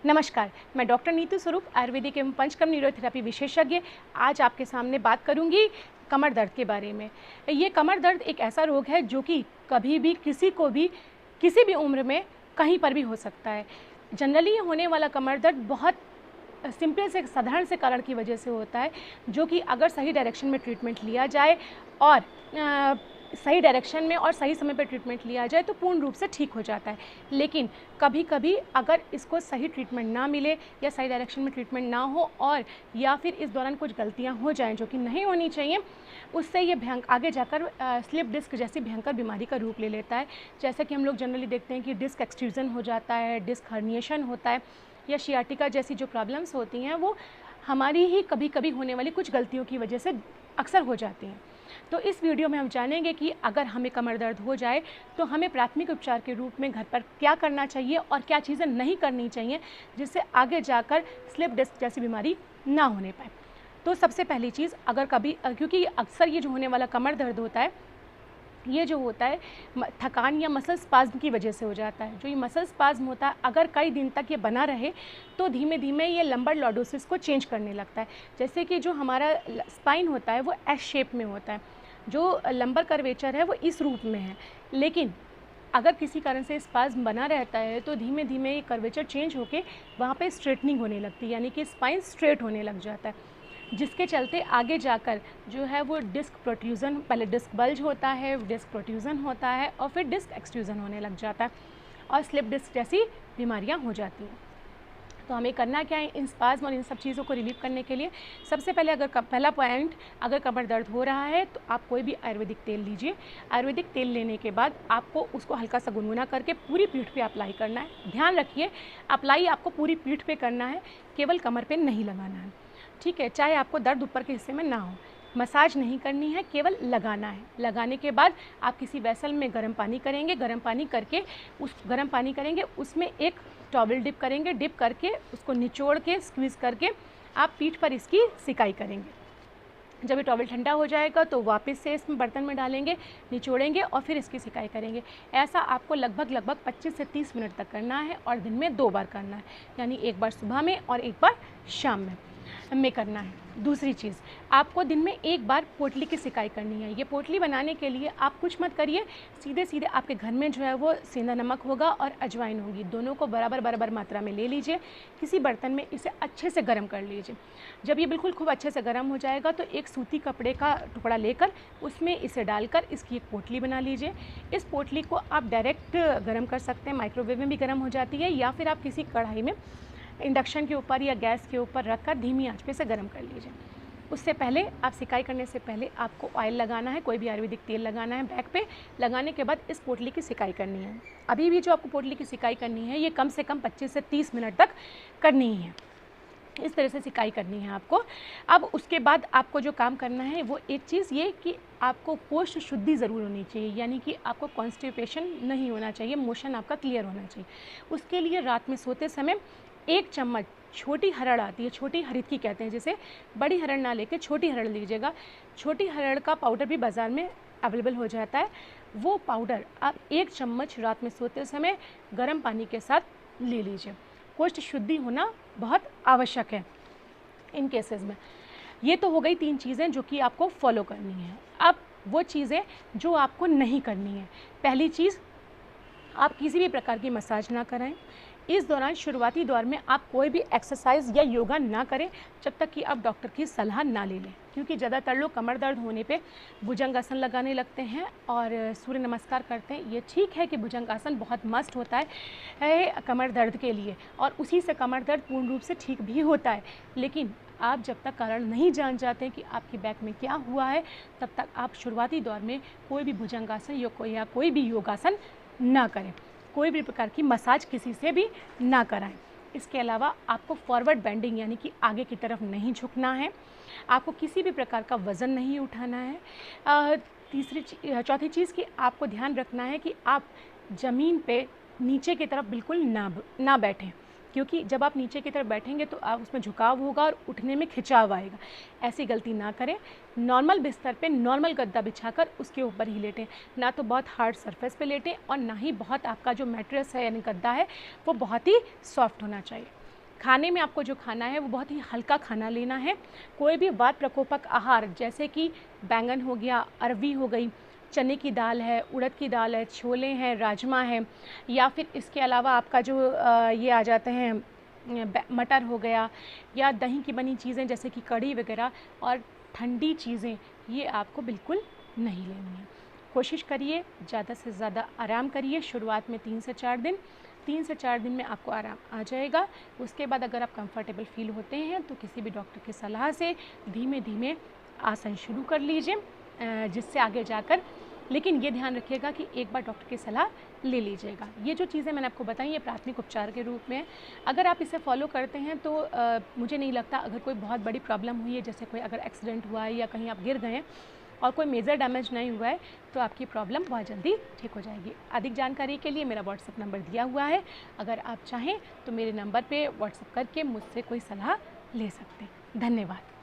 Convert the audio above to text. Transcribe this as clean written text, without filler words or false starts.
नमस्कार, मैं डॉक्टर नीतू स्वरूप, आयुर्वेदिक एवं पंचकर्म न्यूरोथेरेपी विशेषज्ञ। आज आपके सामने बात करूंगी कमर दर्द के बारे में। ये कमर दर्द एक ऐसा रोग है जो कि कभी भी किसी को भी किसी भी उम्र में कहीं पर भी हो सकता है। जनरली होने वाला कमर दर्द बहुत सिंपल से साधारण से कारण की वजह से होता है, जो कि अगर सही डायरेक्शन में ट्रीटमेंट लिया जाए और सही डायरेक्शन में और सही समय पर ट्रीटमेंट लिया जाए तो पूर्ण रूप से ठीक हो जाता है। लेकिन कभी कभी अगर इसको सही ट्रीटमेंट ना मिले या सही डायरेक्शन में ट्रीटमेंट ना हो और या फिर इस दौरान कुछ गलतियां हो जाएं जो कि नहीं होनी चाहिए, उससे ये आगे जाकर स्लिप डिस्क जैसी भयंकर बीमारी का रूप ले लेता है। जैसा कि हम लोग जनरली देखते हैं कि डिस्क एक्सट्रूजन हो जाता है, डिस्क हर्निएशन होता है या शियाटिका जैसी जो प्रॉब्लम्स होती हैं वो हमारी ही कभी कभी होने वाली कुछ गलतियों की वजह से अक्सर हो जाती हैं। तो इस वीडियो में हम जानेंगे कि अगर हमें कमर दर्द हो जाए तो हमें प्राथमिक उपचार के रूप में घर पर क्या करना चाहिए और क्या चीज़ें नहीं करनी चाहिए जिससे आगे जाकर स्लिप डिस्क जैसी बीमारी ना होने पाए। तो सबसे पहली चीज़, अगर कभी क्योंकि अक्सर ये जो होने वाला कमर दर्द होता है ये जो होता है थकान या मसल स्पाज्म की वजह से हो जाता है। जो ये मसल स्पाज्म होता है अगर कई दिन तक ये बना रहे तो धीमे धीमे ये लंबर लॉर्डोसिस को चेंज करने लगता है। जैसे कि जो हमारा स्पाइन होता है वो एस शेप में होता है, जो लंबर कर्वेचर है वो इस रूप में है, लेकिन अगर किसी कारण से स्पाज्म बना रहता है तो धीमे धीमे ये कर्वेचर चेंज होके वहाँ पे स्ट्रेटनिंग होने लगती है, यानी कि स्पाइन स्ट्रेट होने लग जाता है, जिसके चलते आगे जाकर जो है वो डिस्क प्रोट्रूजन, पहले डिस्क बल्ज होता है, डिस्क प्रोट्रूजन होता है और फिर डिस्क एक्सट्रूजन होने लग जाता है और स्लिप डिस्क जैसी बीमारियां हो जाती हैं। तो हमें करना क्या है इन स्पाज्म और इन सब चीज़ों को रिलीव करने के लिए? सबसे पहले पहला पॉइंट, अगर कमर दर्द हो रहा है तो आप कोई भी आयुर्वेदिक तेल लीजिए। आयुर्वेदिक तेल लेने के बाद आपको उसको हल्का सा गुनगुना करके पूरी पीठ पे अप्लाई करना है। ध्यान रखिए, अप्लाई आपको पूरी पीठ पे करना है, केवल कमर पे नहीं लगाना है, ठीक है? चाहे आपको दर्द ऊपर के हिस्से में ना हो। मसाज नहीं करनी है, केवल लगाना है। लगाने के बाद आप किसी वेसल में गर्म पानी करेंगे, गर्म पानी करके गर्म पानी करेंगे, उसमें एक टॉवल डिप करेंगे, डिप करके उसको निचोड़ के स्क्वीज़ करके आप पीठ पर इसकी सिकाई करेंगे। जब ये टॉवल ठंडा हो जाएगा तो वापस से इसमें बर्तन में डालेंगे, निचोड़ेंगे और फिर इसकी सिकाई करेंगे। ऐसा आपको लगभग 25 से 30 मिनट तक करना है और दिन में 2 बार करना है, यानी एक बार सुबह में और एक बार शाम में करना है। दूसरी चीज़, आपको दिन में एक बार पोटली की सिकाई करनी है। ये पोटली बनाने के लिए आप कुछ मत करिए, सीधे सीधे आपके घर में जो है वो सेंधा नमक होगा और अजवाइन होगी, दोनों को बराबर मात्रा में ले लीजिए। किसी बर्तन में इसे अच्छे से गर्म कर लीजिए। जब ये बिल्कुल खूब अच्छे से गर्म हो जाएगा तो एक सूती कपड़े का टुकड़ा लेकर उसमें इसे डालकर इसकी एक पोटली बना लीजिए। इस पोटली को आप डायरेक्ट गर्म कर सकते हैं, माइक्रोवेव में भी गर्म हो जाती है, या फिर आप किसी कढ़ाई में इंडक्शन के ऊपर या गैस के ऊपर रखकर धीमी आंच पे से गर्म कर लीजिए। उससे पहले आप सिकाई करने से पहले आपको ऑयल लगाना है, कोई भी आयुर्वेदिक तेल लगाना है बैक पे। लगाने के बाद इस पोटली की सिकाई करनी है। अभी भी जो आपको पोटली की सिकाई करनी है ये कम से कम 25 से 30 मिनट तक करनी है। इस तरह से सिकाई करनी है आपको। अब उसके बाद आपको जो काम करना है वो एक चीज़ ये कि आपको कोष्ठ शुद्धि ज़रूर होनी चाहिए, यानी कि आपको कॉन्स्टिपेशन नहीं होना चाहिए, मोशन आपका क्लियर होना चाहिए। उसके लिए रात में सोते समय 1 चम्मच छोटी हरड़ आती है, छोटी हरित की कहते हैं जिसे, बड़ी हरड़ ना लेके छोटी हरड़ लीजिएगा। छोटी हरड़ का पाउडर भी बाज़ार में अवेलेबल हो जाता है। वो पाउडर आप 1 चम्मच रात में सोते समय गर्म पानी के साथ ले लीजिए। कोष्ठ शुद्धि होना बहुत आवश्यक है इन केसेस में। ये तो हो गई 3 चीज़ें जो कि आपको फॉलो करनी है। अब वो चीज़ें जो आपको नहीं करनी है। पहली चीज़, आप किसी भी प्रकार की मसाज ना कराएं। इस दौरान शुरुआती दौर में आप कोई भी एक्सरसाइज या योगा ना करें जब तक कि आप डॉक्टर की सलाह ना ले लें, क्योंकि ज़्यादातर लोग कमर दर्द होने पे भुजंगासन लगाने लगते हैं और सूर्य नमस्कार करते हैं। ये ठीक है कि भुजंगासन बहुत मस्त होता है कमर दर्द के लिए और उसी से कमर दर्द पूर्ण रूप से ठीक भी होता है, लेकिन आप जब तक कारण नहीं जान जाते कि आपकी बैक में क्या हुआ है तब तक आप शुरुआती दौर में कोई भी भुजंगासन या कोई भी योगासन ना करें। कोई भी प्रकार की मसाज किसी से भी ना कराएं। इसके अलावा आपको फॉरवर्ड बेंडिंग यानी कि आगे की तरफ नहीं झुकना है। आपको किसी भी प्रकार का वज़न नहीं उठाना है। चौथी चीज़ कि आपको ध्यान रखना है कि आप ज़मीन पे नीचे की तरफ बिल्कुल ना बैठें, क्योंकि जब आप नीचे की तरफ बैठेंगे तो आप उसमें झुकाव होगा और उठने में खिंचाव आएगा। ऐसी गलती ना करें। नॉर्मल बिस्तर पे नॉर्मल गद्दा बिछाकर उसके ऊपर ही लेटें, ना तो बहुत हार्ड सरफेस पे लेटें और ना ही बहुत आपका जो मैट्रेस है यानी गद्दा है वो बहुत ही सॉफ्ट होना चाहिए। खाने में आपको जो खाना है वो बहुत ही हल्का खाना लेना है। कोई भी वात प्रकोपक आहार जैसे कि बैंगन हो गया, अरवी हो गई, चने की दाल है, उड़द की दाल है, छोले हैं, राजमा है, या फिर इसके अलावा आपका जो ये आ जाते हैं मटर हो गया, या दही की बनी चीज़ें जैसे कि कढ़ी वगैरह, और ठंडी चीज़ें ये आपको बिल्कुल नहीं लेनी है। कोशिश करिए ज़्यादा से ज़्यादा आराम करिए। शुरुआत में 3 से 4 दिन में आपको आराम आ जाएगा। उसके बाद अगर आप कंफर्टेबल फील होते हैं तो किसी भी डॉक्टर की सलाह से धीमे धीमे आसन शुरू कर लीजिए, जिससे आगे जाकर, लेकिन ये ध्यान रखिएगा कि एक बार डॉक्टर की सलाह ले लीजिएगा। ये जो चीज़ें मैंने आपको बताई ये प्राथमिक उपचार के रूप में है। अगर आप इसे फॉलो करते हैं तो मुझे नहीं लगता अगर कोई बहुत बड़ी प्रॉब्लम हुई है, जैसे कोई अगर एक्सीडेंट हुआ है या कहीं आप गिर गए हैं और कोई मेजर डैमेज नहीं हुआ है, तो आपकी प्रॉब्लम बहुत जल्दी ठीक हो जाएगी। अधिक जानकारी के लिए मेरा व्हाट्सएप नंबर दिया हुआ है, अगर आप चाहें तो मेरे नंबर पे व्हाट्सएप करके मुझसे कोई सलाह ले सकते हैं। धन्यवाद।